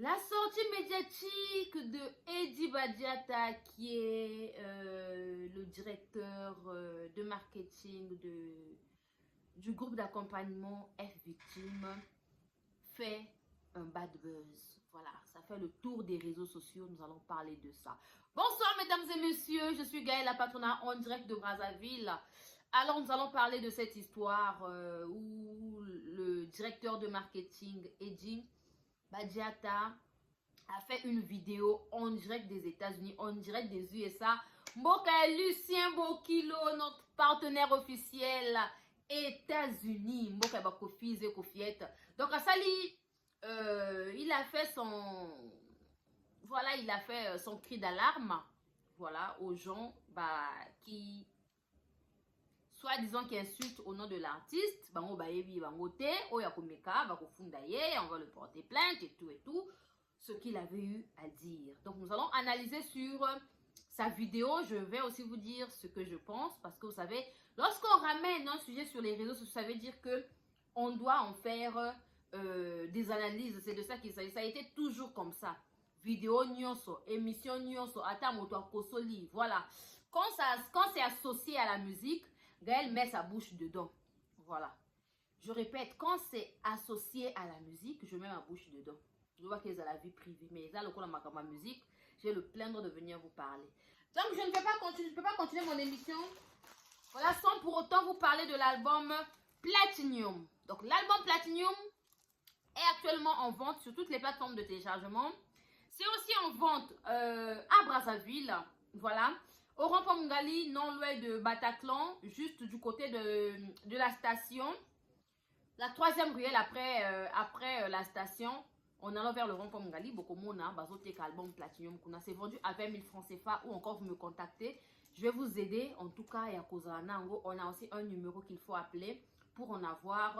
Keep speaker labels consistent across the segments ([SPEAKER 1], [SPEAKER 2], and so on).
[SPEAKER 1] La sortie médiatique de Eddie Badiata, qui est le directeur de marketing du groupe d'accompagnement F-Victime, fait un bad buzz. Voilà, ça fait le tour des réseaux sociaux, nous allons parler de ça. Bonsoir mesdames et messieurs, je suis Gaëlle la Patronat en direct de Brazzaville. Alors nous allons parler de cette histoire où le directeur de marketing Eddie Badiata a fait une vidéo en direct des États-Unis, en direct des USA. Mboka Lucien Bokilo, notre partenaire officiel États-Unis. Mboka Bakofi Kofiette. Donc à Sali, il a fait son cri d'alarme, voilà, aux gens qui soi-disant qui insultent au nom de l'artiste. On va le porter plainte et tout, ce qu'il avait eu à dire. Donc nous allons analyser sur sa vidéo. Je vais aussi vous dire ce que je pense, parce que vous savez, lorsqu'on ramène un sujet sur les réseaux, ça veut dire que on doit en faire des analyses. C'est de ça qu'il s'agit. Ça a été toujours comme ça. Vidéo nyonso, émission nyonso, atamoto kosoli. Voilà. Quand c'est associé à la musique, Gaël met sa bouche dedans. Voilà. Je répète, quand c'est associé à la musique, je mets ma bouche dedans. Je vois qu'ils ont la vie privée. Mais là, le coup, ma musique, je vais le plaindre de venir vous parler. Donc, je ne peux pas continuer mon émission. Voilà, sans pour autant vous parler de l'album Platinum. Donc, l'album Platinum est actuellement en vente sur toutes les plateformes de téléchargement. C'est aussi en vente à Brazzaville. Voilà. Au rond-point Mungali, non loin de Bataclan, juste du côté de la station. La troisième ruelle après la station, en allant vers le rond-point Mungali, Bokomona, Bazotek album Platinum, c'est vendu à 20 000 francs CFA, ou encore vous me contactez. Je vais vous aider. En tout cas, on a aussi un numéro qu'il faut appeler pour en avoir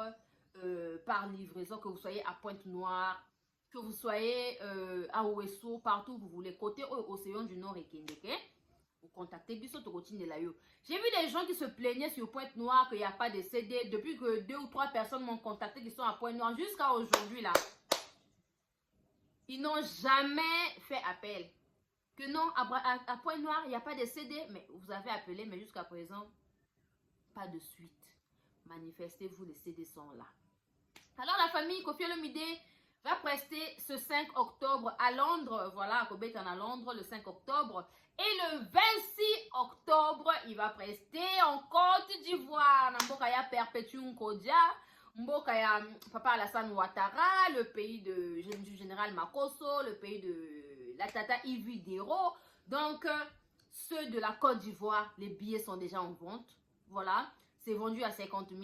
[SPEAKER 1] par livraison, que vous soyez à Pointe-Noire, que vous soyez à Ouesso, partout où vous voulez, côté Océan du Nord et Kendeke. Vous contactez Bisso Togotine de Layo. J'ai vu des gens qui se plaignaient sur Pointe-Noire qu'il n'y a pas de CD. Depuis que 2 ou 3 personnes m'ont contacté qui sont à Pointe-Noire jusqu'à aujourd'hui là. Ils n'ont jamais fait appel. Que non, à Pointe-Noire, il n'y a pas de CD. Mais vous avez appelé, mais jusqu'à présent, pas de suite. Manifestez-vous, les CD sont là. Alors la famille Kofi Olomide va prester ce 5 octobre à Londres. Voilà, Kobet en à Londres le 5 octobre. Et le 26 octobre, il va prester en Côte d'Ivoire. Mbokaya Perpetuum Kodia, Mbokaya Papa Alassane Ouattara, le pays du général Makosso, le pays de la Tata Ivi Dero. Donc, ceux de la Côte d'Ivoire, les billets sont déjà en vente. Voilà, c'est vendu à 50 000.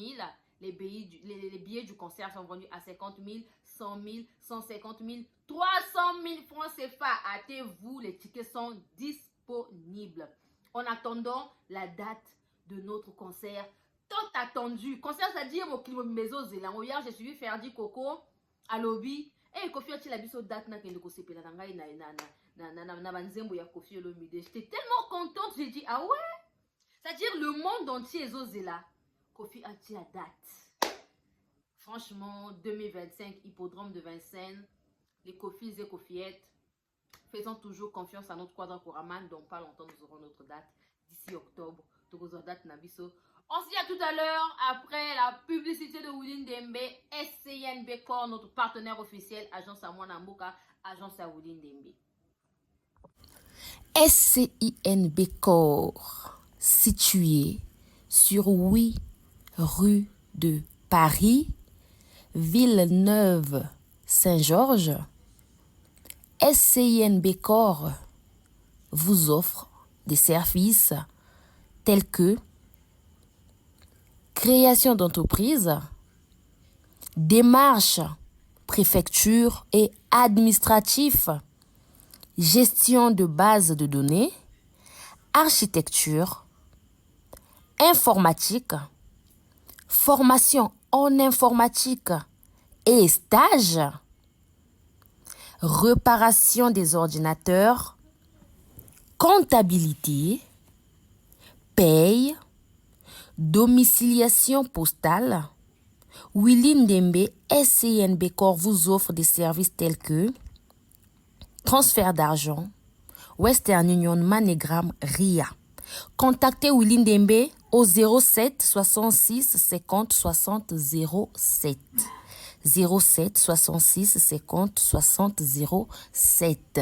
[SPEAKER 1] Les billets du concert sont vendus à 50 000, 100 000, 150 000, 300 000 francs CFA. Hâtez-vous, les tickets sont disponibles. En attendant la date de notre concert, tant attendu. Concert, c'est-à-dire au Kilo Mezo Zélan. Hier, j'ai suivi Ferdi Coco à Lobby. Et Kofi a la biso date na kende ko sepela na ngai na banzembo ya Kofi Olomide. J'étais tellement contente, j'ai dit ah ouais. C'est-à-dire le monde entier est Zéla. Kofi a dit la date. Franchement, 2025, hippodrome de Vincennes, les Kofis et Kofiettes, faisons toujours confiance à notre quadra Koraman, donc pas longtemps nous aurons notre date, d'ici octobre, Togozo date Nabiso. On se dit à tout à l'heure, après la publicité de Woodin Dembe, SCNB Corps, notre partenaire officiel, agence à Mouanamboka, agence à Woodin Dembe.
[SPEAKER 2] SCINB Corps, situé sur 8 rue de Paris, Villeneuve-Saint-Georges, SCINB Corps vous offre des services tels que création d'entreprise, démarches, préfecture et administratif, gestion de bases de données, architecture, informatique, formation en informatique et stage, réparation des ordinateurs, comptabilité, paye, domiciliation postale. Willy Ndembe SCNB Corps vous offre des services tels que transfert d'argent, Western Union, MoneyGram, RIA. Contactez Willy Ndembe au 07 66 50 60 07. 07 66 50 60 07.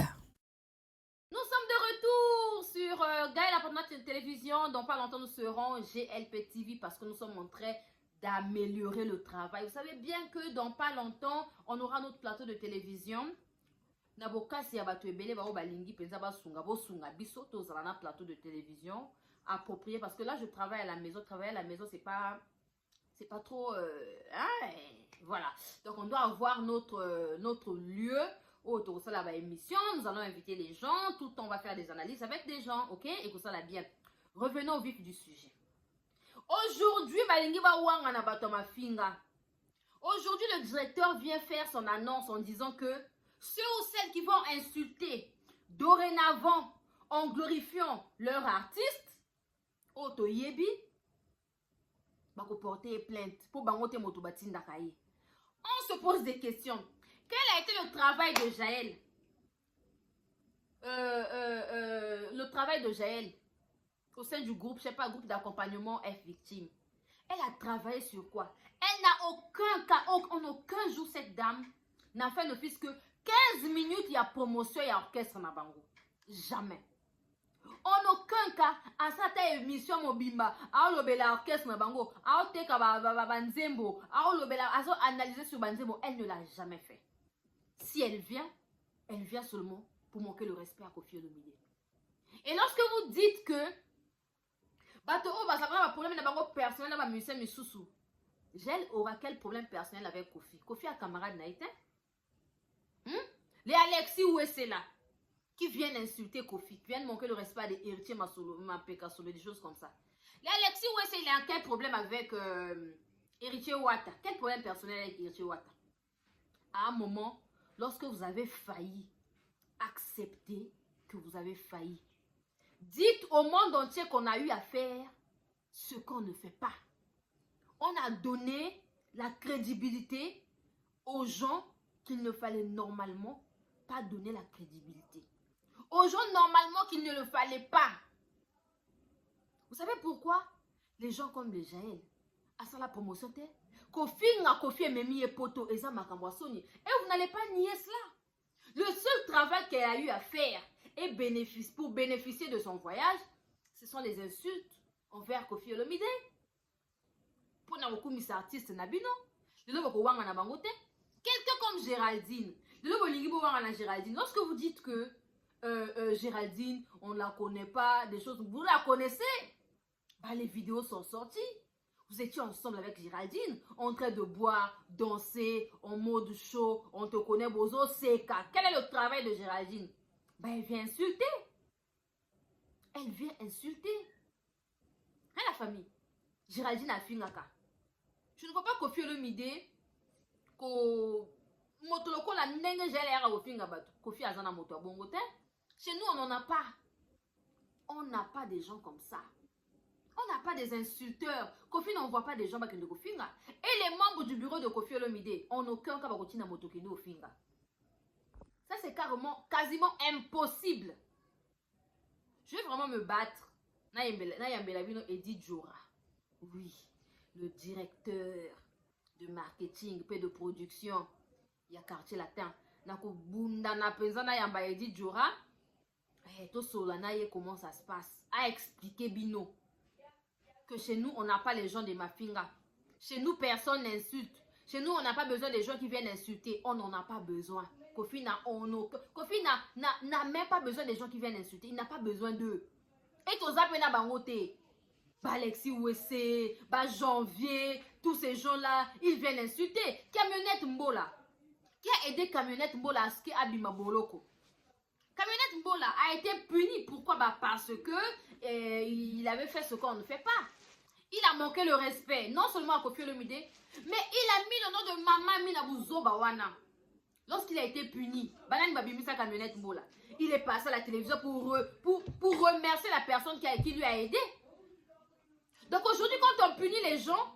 [SPEAKER 1] Nous sommes de retour sur Gaël pour notre télévision. Dans pas longtemps, nous serons GLP TV parce que nous sommes en train d'améliorer le travail. Vous savez bien que dans pas longtemps, on aura notre plateau de télévision. Nabokasi abatu ebele ba balingi penza ba sunga bo sunga biso tozala na plateau de télévision approprié parce que là je travaille à la maison. Travailler à la maison c'est pas trop voilà. Donc on doit avoir notre lieu autour de ça la émission. Nous allons inviter les gens, tout le temps on va faire des analyses avec des gens, OK? Et que ça la bien. Revenons au vif du sujet. Aujourd'hui balingi ba wanga na bato mafinga. Aujourd'hui le directeur vient faire son annonce en disant que ceux ou celles qui vont insulter dorénavant en glorifiant leur artiste, Oto Yebi, va porter plainte pour bangote motobatin d'Akaye. On se pose des questions. Quel a été le travail de Jaël? Le travail de Jaël au sein du groupe, je sais pas, groupe d'accompagnement F victime. Elle a travaillé sur quoi? Elle n'a aucun cas, en aucun jour cette dame n'a fait n'office que 15 minutes, il y a promotion, il y a orchestre na bango. Jamais. En aucun cas, à cette émission mobimba, à l'obéla orchestre na bango, à teka banzembo, à l'obéla, à analyser sur banzembo, elle ne l'a jamais fait. Si elle vient seulement pour manquer le respect à Koffi Olomide. Et lorsque vous dites que bato o ba ça problème na bango personnel na ba musicien misusu, Gel aura quel problème personnel avec Koffi? Koffi a camarade na été? Les Alexis Ouessé là, qui viennent insulter Koffi, qui viennent manquer le respect à des héritiers Mapeka Solo, des choses comme ça. Les Alexis Ouessé, il a quel problème avec héritier Ouatta? Quel problème personnel avec héritier Ouatta? À un moment, lorsque vous avez failli, acceptez que vous avez failli. Dites au monde entier qu'on a eu à faire ce qu'on ne fait pas. On a donné la crédibilité aux gens qu'il ne fallait normalement pas donner la crédibilité. Aux gens normalement qu'il ne le fallait pas. Vous savez pourquoi? Les gens comme les Jaël, à ça la promotion, Koffi et Memi et Poto et ça Makambwasoni. Et vous n'allez pas nier cela. Le seul travail qu'elle a eu à faire et pour bénéficier de son voyage, ce sont les insultes envers Koffi Olomide. Pour n'a beaucoup mis artiste Nabino. Quelqu'un comme Géraldine. Lorsque vous dites que Géraldine, on ne la connaît pas, des choses, vous la connaissez. Bah, les vidéos sont sorties. Vous étiez ensemble avec Géraldine, en train de boire, danser, en mode show, on te connaît, Bozo, Seka. Quel est le travail de Géraldine? Bah, elle vient insulter. Elle vient insulter. Hein, la famille? Géraldine a fini. Je ne vois pas Koffi Olomide ko motoloko la nenge gelera au finga batu. Koffi azana moto bongote. Chez nous, on n'en a pas. On n'a pas des gens comme ça. On n'a pas des insulteurs. Koffi n'envoie pas des gens qui ne finga. Et les membres du bureau de Koffi Olomide, on n'a aucun cas de moto qui nous finga. Ça, c'est quasiment impossible. Je vais vraiment me battre. Nayambelabino Edith Jora. Oui, le directeur de marketing, peu de production. Il y a quartier latin. Nako bunda na penzana yamba Edith Jora. To solanaye comment ça se passe. A expliquer Bino que chez nous, on n'a pas les gens de Mafinga. Chez nous, personne n'insulte. Chez nous, on n'a pas besoin des gens qui viennent insulter. On n'en a pas besoin. Koffi n'a même pas besoin des gens qui viennent insulter. Il n'a pas besoin d'eux. Et tous appels bangote. Alexis Ouessé, Janvier, tous ces gens-là, ils viennent insulter. Camionnette Mbola. Qui a aidé Camionnette Mbola à ce qu'il abîme Boloko? Camionnette Mbola a été puni. Pourquoi? Parce que il avait fait ce qu'on ne fait pas. Il a manqué le respect, non seulement à Koffi Olomide, mais il a mis le nom de Mama Minabuzo Bawana. Lorsqu'il a été puni, Banane Babimisa Camionnette Mbola, il est passé à la télévision pour remercier la personne qui lui a aidé. Donc aujourd'hui, quand on punit les gens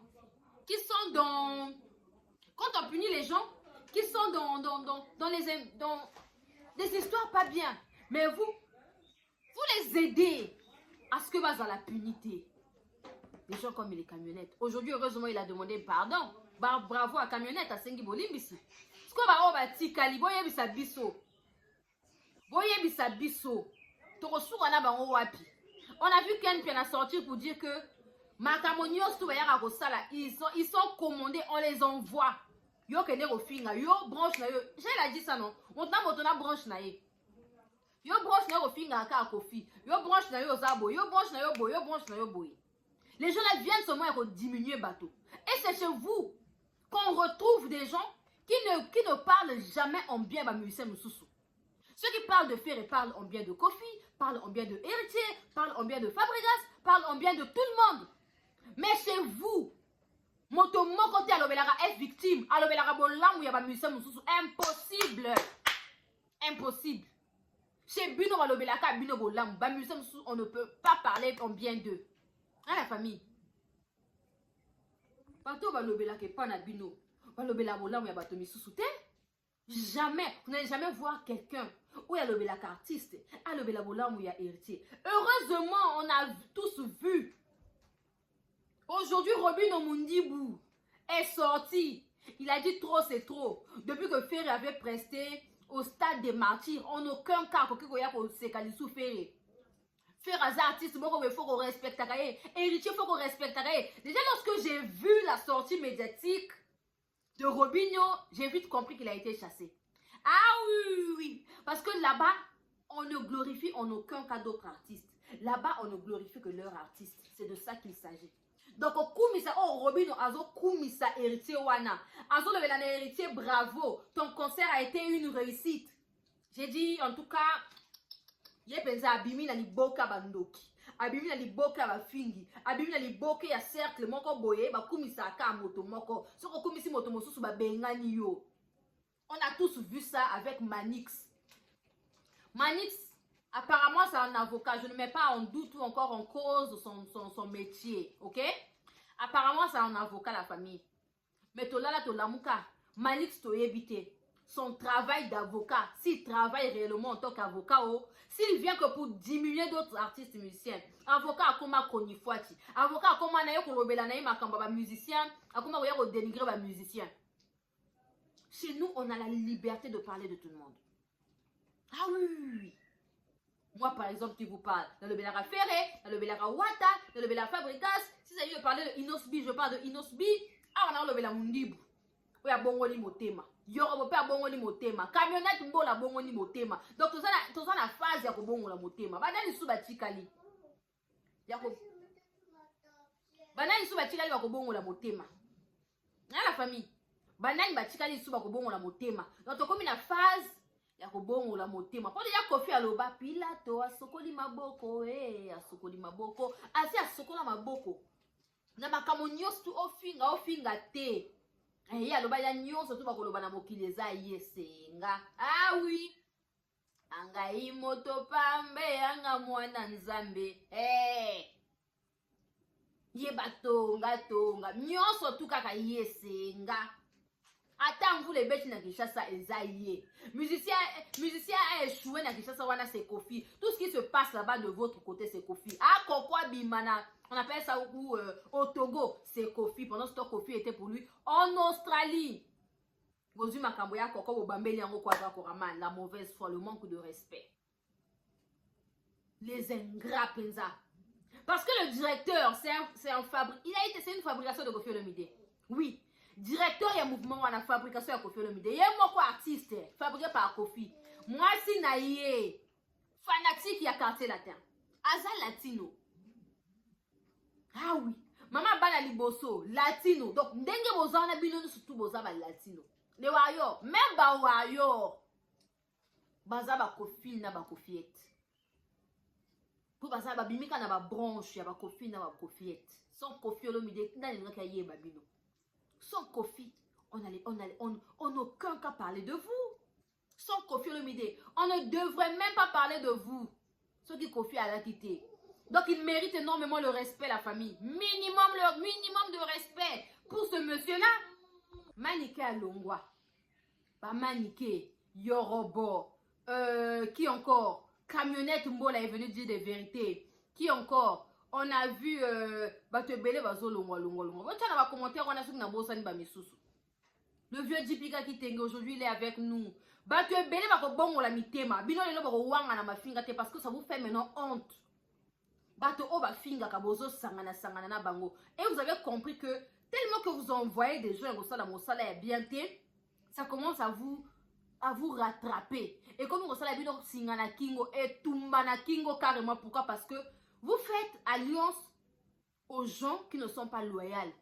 [SPEAKER 1] qui sont dans... Quand on punit les gens qui sont dans des histoires histoire pas bien. Mais vous les aidez à ce que va dans la punité. Des gens comme les camionnettes. Aujourd'hui, heureusement, il a demandé pardon. Bravo à camionnette, à Sengi Bolimbisi. Ce qu'on va avoir, Tikali, boye bisa biso. Boye bisa biso. Torosu wana bango wapi. On a vu Ken Pien a sorti pour dire que Makamonios tout va ils sont commandés, on les envoie. Yo kene rofinga, yo branche na yo. J'ai dit ça non. On t'a motona branche na ye. Yo branche na yo rofinga ka kofi. Yo branche na yo zabo, yo branche na yo boy, yo branche na yo boy. Les gens là viennent seulement pour diminuer bateau. Et c'est chez vous qu'on retrouve des gens qui ne parlent jamais en bien de musicien Moussoussou. Ceux qui parlent de Ferré parlent en bien de Kofi, parlent en bien de Héritier, parlent en bien de Fabregas, parlent en bien de tout le monde. Mais chez vous, moto mokote alobelara est victime, alobelara bolam ou yaba musicien Moussoussou, impossible. Impossible. Chez Bino alobelaka Bino bolam, ba musicien Moussoussou, on ne peut pas parler en bien d'eux. Hein, la famille? Bato balobelaka pas na Bino, balobela bolam ou yaba to Moussoussou te? Jamais, vous n'allez jamais voir quelqu'un où il y a le artiste, à le bolam où il y a héritier. Heureusement, on a tous vu. Aujourd'hui, Robin Omundibou est sorti. Il a dit trop, c'est trop. Depuis que Ferré avait presté au stade des martyrs, en aucun cas, c'est Kalissou Ferré. Faire un artiste, il faut qu'on respecte. Héritier, il faut qu'on respecte. Déjà, lorsque j'ai vu la sortie médiatique de Robinho, j'ai vite compris qu'il a été chassé. Ah oui. Parce que là-bas, on ne glorifie en aucun cas d'autres artistes. Là-bas, on ne glorifie que leur artiste. C'est de ça qu'il s'agit. Donc, Robinho, Kumisa héritier wana. Azo le héritier, bravo. Ton concert a été une réussite. J'ai dit, en tout cas, Yepenza abimi na liboka bandoki. Abimi na liboka ba fingi. Abimi na liboka ya cercle moko boye ba kumisa aka moto moko. Soko kumisi moto mosusu ba bengani yo. On a tous vu ça avec Manix. Manix, apparemment c'est un avocat. Je ne mets pas en doute ou encore en cause son métier, ok? Apparemment c'est un avocat la famille. Mais tolala tolamuka, Manix to éviter. Son travail d'avocat, s'il travaille réellement en tant qu'avocat, s'il vient que pour diminuer d'autres artistes musiciens, avocat comme Konifouati, avocat comme Nayo Kolobelanaï Makamba musicien, comme Nayo dénigrer les musiciens. Chez nous, on a la liberté de parler de tout le monde. Ah oui. Moi, par exemple, qui vous parle, dans le Belara Ferré, dans le Belara Wata, dans le Belara Fabrikas, si ça y est parler de Inosbi, je parle de Inosbi, ah, on a le Belara Mundibu. Oui, à Bongoli Motema. Yoro pe Bongoli Motema. Camionnette mbola Bongoli Motema. Donc, tout ça la phase ya ko Bongola Motema. Banani suba chikali. Yako. Banani suba chikali wa ko Bongola Motema. Na la famille. Banani ba chikali suba ko Bongola Motema. Donc, to comme la phase ya ko Bongola Motema. Pour ya Kofi aloba Pilato asokoli maboko asokoli maboko. Asi asokola maboko. Na makamonios tu ofinga te. Et aloba ya nyonso to bakoloba na mokili eza yesenga. Ah oui. Anga imoto pambe anga mwana nzambe. Ye batonga tonga. Nyonso tu kaka yesenga. Attends vous les bêtes na Kinshasa eza ye. Musicien a échoué na Kinshasa wana c'est Kofi. Tout ce qui se passe là-bas de votre côté c'est Kofi. Ah kokwa bimana. On appelle ça au Togo, c'est Kofi. Pendant ce temps, Kofi était pour lui en Australie. La mauvaise foi, le manque de respect. Les ingrats, Penza. Parce que le directeur, c'est une fabrication de Kofi Olomide. Oui. Directeur, il y a un mouvement, la fabrication de Kofi Olomide. Il y a un artiste fabriqué par Kofi. Moi, si naïe, fanatique, il y a quartier latin. Aza latino. Ah oui. Maman bana liboso, latino. Donc, ndenge boza na bino surtout boza ba latino. Le wayo, même ba wayo. Baza ba Kofi na ba Kofiette. Pour baza ba bimika na ba branche ya ba Kofi na ba Kofiette. Sans Kofi Olomide, ndani nga kaye ba bino. Sans Kofi, on n'aucun cas parler de vous. Sans Kofi Olomide, on ne devrait même pas parler de vous. Ceux qui Kofi a la quitté. Donc, il mérite énormément le respect, la famille. Minimum de respect pour ce monsieur-là. Maniké à Longwa. Pas Maniké, Yorobo, Qui encore? Camionnette Mbola est venu dire des vérités. Qui encore? On a vu Batebele Bazo Longwa Longwa Longwa. Tu as un commentaire, on a su que Nabosani Bamisusu. Le vieux Djipika qui tengue aujourd'hui, il est avec nous. Batebele Bako Bongo la mitema. Bino le Bako Wanga na mafinga te parce que ça vous fait maintenant honte. Bato Oba Finga Kabozo Sangana Sangana na Bango. Et vous avez compris que tellement que vous envoyez des gens au Mosala et bien ça commence à vous rattraper. Et comme vous savez, bien Singana Kingo et Tumbana Kingo carrément. Pourquoi? Parce que vous faites alliance aux gens qui ne sont pas loyaux.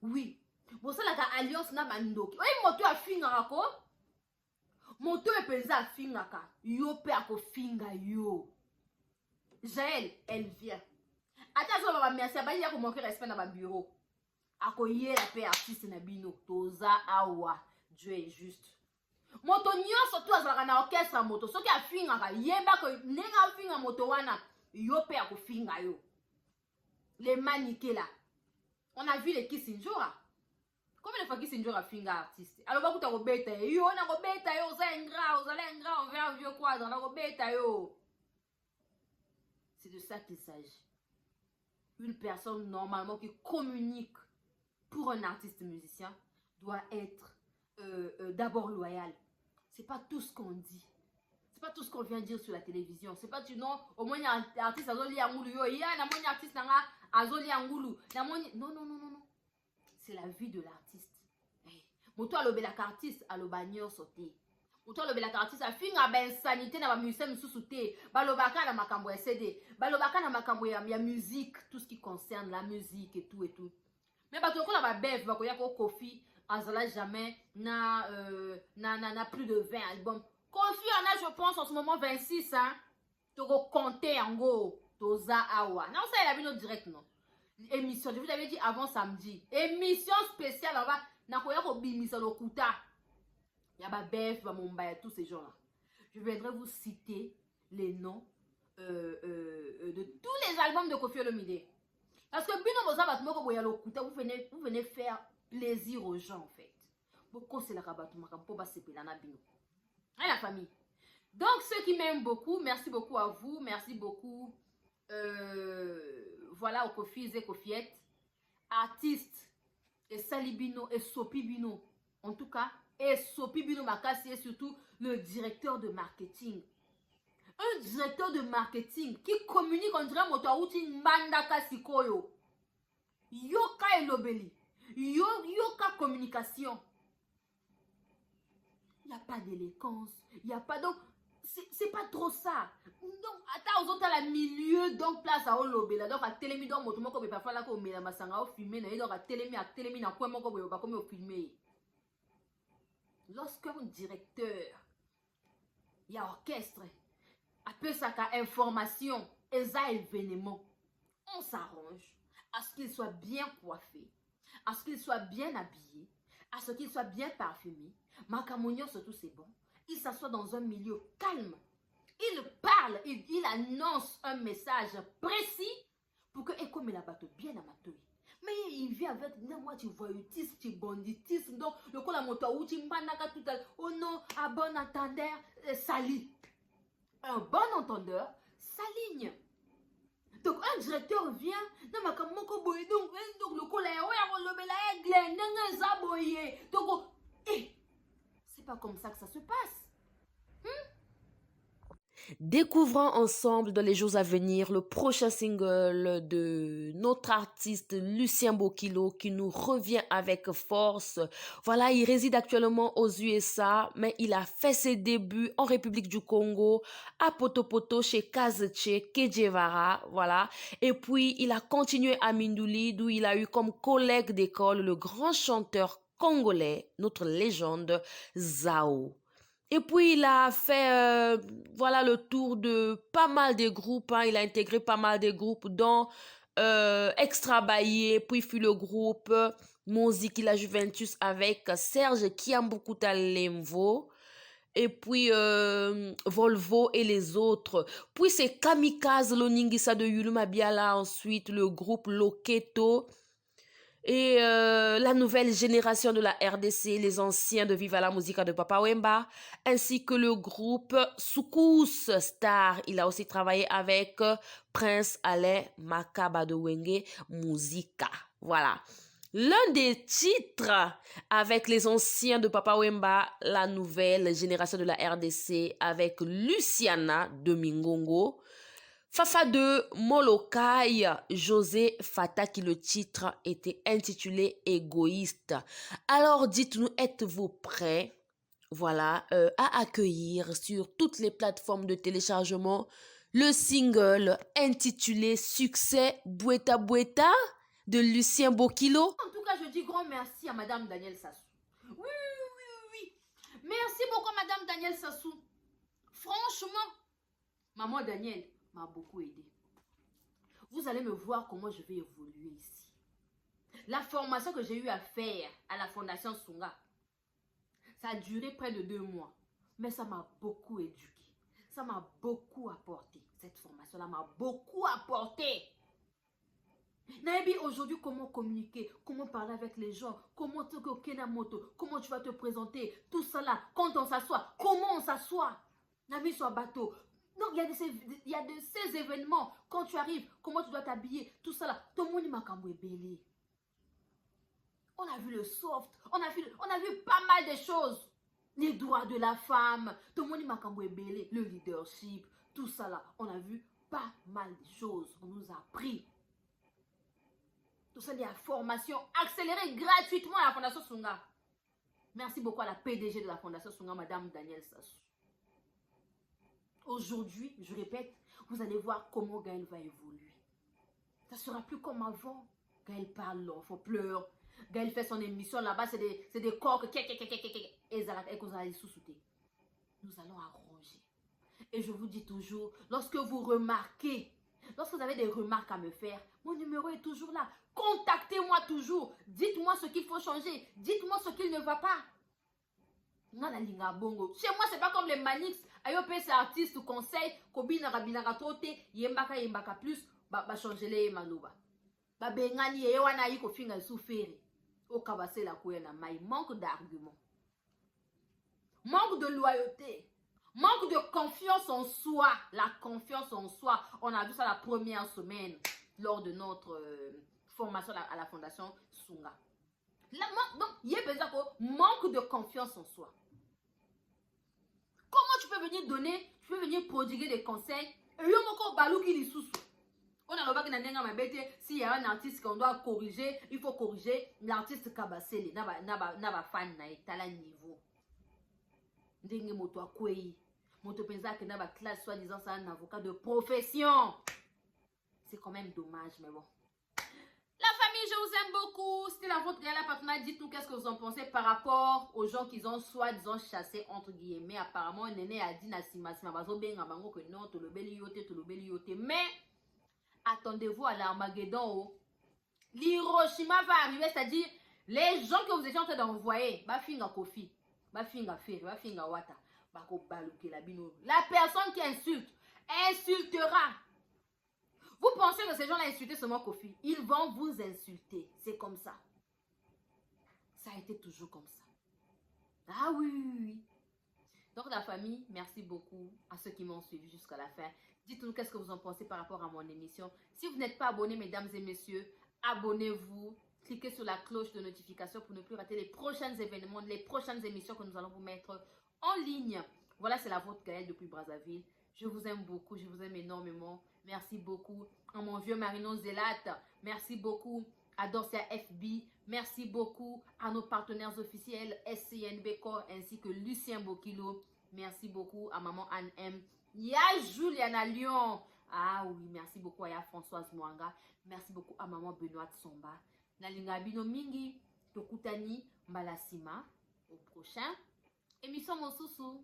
[SPEAKER 1] Oui. Vous savez la alliance na bandoki. Oui, moto a finga ko. Moto e penza a finga ka. Yo pe ako finga yo. Jaël, elle vient. Attention, on va merci. Bah, il y a comment respect dans ma bureau. Ako yé la paix artiste na bino. Toza awa. Dieu est juste. Moto nyonso tu azalaka na orchestre moto soki afingaka yeba ko ndenge afinga moto wana yo pe akofinga yo. Les maniqués là. On a vu les Kissinjora. Combien de fois Kissinjora finga artiste? Alors ba kuta ko beta yo na ko beta yo za ingra on vient un vieux quadre na ko beta yo. C'est de ça qu'il s'agit. Une personne normalement qui communique pour un artiste musicien doit être d'abord loyal. C'est pas tout ce qu'on dit. C'est pas tout ce qu'on vient dire sur la télévision. C'est pas tu non, au moins il y a un artiste azoli angulu yo, il y a un artiste nanga azoli angulu. Non. C'est la vie de l'artiste. Moto alobelaka artiste alobagno sauté. Moto alobelaka artiste afinga ben sanité na ba musicien mususu te. Balobaka na makambo ya CD, balobaka na makambo ya musique, tout ce qui concerne la musique et tout. Mais bato ko na ba bef bakoya ko Kofi Azala jamais n'a plus de 20 albums. Kofi en a, je pense, en ce moment 26, hein. Toko compter en go. Toza awa. Non, ça, il a vu notre direct, non. Émission, je vous avais dit avant samedi. Émission spéciale, on va. Nakoya ko bimisa lokuta. Yaba Bef, Bamumba, tous ces gens-là. Je viendrai vous citer les noms de tous les albums de Kofi Olomide. Parce que Bino Boza Batmoko Boya Lokuta, vous venez faire plaisir aux gens en fait. Beaucoup c'est la rabatumaka pour bas sepelana bino. Et la famille. Donc ceux qui m'aiment beaucoup, merci beaucoup à vous, merci beaucoup. Voilà au Kofi et Kofiette, artistes et Salibino et Sopibino. En tout cas, et Sopibino Makasi et surtout le directeur de marketing. Un directeur de marketing qui communique en dirait Motoauti Mandaka Sikoyo. Yoka Elobeli. Yoka communication. Il n'y a pas d'élégance. Il n'y a pas donc. C'est pas trop ça. Donc, attends, aux autres à la milieu, donc place à Olobela. Donc, à Télémi, donc, moi, comme parfois là, comme la Massanga, au filmé, donc à Télémi, dans quoi, moi, comme au filmé. Lorsqu'un directeur, il y a orchestre, appelle ça qu'à information, et ça événement, on s'arrange à ce qu'il soit bien coiffé, à ce qu'il soit bien habillé, à ce qu'il soit bien parfumé. Macamonio, surtout, c'est bon. Il s'assoit dans un milieu calme. Il parle, il annonce un message précis pour que Eko me la batte bien amateur. Mais il vient avec moi, tu voyoutisme, tu banditisme. Donc, le coup la moto où tu m'banaka tout à l'heure. Oh non, un bon entendeur s'aligne. Un bon entendeur s'aligne. Donc, un directeur vient. Non, mais comme mon coboy, donc le coup là, le bel aigle, zaboye. Donc, c'est pas comme ça que ça se passe.
[SPEAKER 2] Découvrons ensemble dans les jours à venir le prochain single de notre artiste Lucien Bokilo qui nous revient avec force. Voilà, il réside actuellement aux USA, mais il a fait ses débuts en République du Congo, à Potopoto, chez Kazeche, Kejevara, voilà. Et puis, il a continué à Mindouli, d'où il a eu comme collègue d'école le grand chanteur congolais, notre légende, Zao. Et puis, il a fait voilà, le tour de pas mal de groupes. Hein. Il a intégré pas mal de groupes, dont Extra Bailly. Puis, il fut le groupe Musique la Juventus avec Serge Kiambukuta Lemvo. Et puis, Volvo et les autres. Puis, c'est Kamikaze Loningisa de Yuluma Biala. Ensuite, le groupe Loketo. et la nouvelle génération de la RDC, les anciens de Viva la Musica de Papa Wemba, ainsi que le groupe Soukous Star. Il a aussi travaillé avec Prince Alain Makaba de Wenge Musica. Voilà. L'un des titres avec les anciens de Papa Wemba, la nouvelle génération de la RDC avec Luciana de Mingongo, Fafa de Molokai, José Fata, qui le titre était intitulé Égoïste. Alors dites-nous, êtes-vous prêts, voilà, à accueillir sur toutes les plateformes de téléchargement le single intitulé Succès Boueta Boueta de Lucien Bokilo?
[SPEAKER 1] En tout cas, je dis grand merci à Madame Danielle Sassou. Oui, oui, oui, oui. Merci beaucoup à Madame Danielle Sassou. Franchement, Maman Danielle m'a beaucoup aidé. Vous allez me voir comment je vais évoluer ici. La formation que j'ai eu à faire à la Fondation Sunga, ça a duré près de 2 mois. Mais ça m'a beaucoup éduqué. Ça m'a beaucoup apporté. Cette formation-là m'a beaucoup apporté. Naibi, aujourd'hui, comment communiquer, comment parler avec les gens, comment tu vas te présenter, tout ça là, quand on s'assoit, comment on s'assoit. Naibi sur un bateau. Donc, il y a de ces événements, quand tu arrives, comment tu dois t'habiller, tout ça là. Tout le monde m'a belé. On a vu le soft, on a vu pas mal de choses. Les droits de la femme, tout le monde m'a belé, le leadership, tout ça là. On a vu pas mal de choses. On nous a appris. Tout ça, il y a formation accélérée gratuitement à la Fondation Sunga. Merci beaucoup à la PDG de la Fondation Sunga, Madame Danielle Sassou. Aujourd'hui, je répète, vous allez voir comment Gaël va évoluer. Ça ne sera plus comme avant. Gaël parle, l'enfant pleure. Gaël fait son émission là-bas, c'est des coques. Et vous allez sous-souter. Nous allons arranger. Et je vous dis toujours, lorsque vous remarquez, lorsque vous avez des remarques à me faire, mon numéro est toujours là. Contactez-moi toujours. Dites-moi ce qu'il faut changer. Dites-moi ce qu'il ne va pas. Chez moi, c'est pas comme les Manix. Ayope, c'est artiste, conseil. Kobina rabinaka tote. Yembaka plus. Ba changer les maloba. Ba bengani yewana yiko finga soufere. Au kabase la kouena mai. Manque d'arguments. Manque de loyauté. Manque de confiance en soi. La confiance en soi. On a vu ça la première semaine lors de notre formation à la Fondation Sunga. Là, donc, il y a besoin de manque de confiance en soi. Comment tu peux venir donner, tu peux venir prodiguer des conseils et il encore balou qui les sous. On a remarqué que s'il y a un artiste qu'on doit corriger, il faut corriger l'artiste Kabasele. N'a fan na etala niveau. Ndenge moto akwei. Moto pensa que n'a ba classe soi-disant c'est un avocat de profession. C'est quand même dommage, mais bon. La famille, je vous aime beaucoup. C'était la vôtre, Gaëla Patna. Dites-nous qu'est-ce que vous en pensez par rapport aux gens qu'ils ont soi-disant chassés, entre guillemets. Apparemment, Néné a dit Nassima, que non, tout le yote. Mais, attendez-vous à l'Armageddon. L'Hiroshima va arriver, c'est-à-dire les gens que vous étiez en train d'envoyer. Bafinga Kofi, Bafinga Ferry, Bafinga Wata, Bako Baluke Labino. La personne qui insulte, insultera. Vous pensez que ces gens-là insultent seulement Kofi? Ils vont vous insulter. C'est comme ça. Ça a été toujours comme ça. Ah oui, oui, oui. Donc la famille, merci beaucoup à ceux qui m'ont suivi jusqu'à la fin. Dites-nous qu'est-ce que vous en pensez par rapport à mon émission. Si vous n'êtes pas abonné, mesdames et messieurs, abonnez-vous. Cliquez sur la cloche de notification pour ne plus rater les prochains événements, les prochaines émissions que nous allons vous mettre en ligne. Voilà, c'est la vôtre Gaëlle depuis Brazzaville. Je vous aime beaucoup, je vous aime énormément. Merci beaucoup à mon vieux Marino Zelat. Merci beaucoup à Dorcia FB. Merci beaucoup à nos partenaires officiels SCNB Corps ainsi que Lucien Bokilo. Merci beaucoup à maman Anne M. Ya Juliana Lyon. Ah oui, merci beaucoup à Françoise Mwanga. Merci beaucoup à maman Benoît Somba. Nalinga Bino Mingi, Tokutani Malasima. Au prochain émission Mosusu.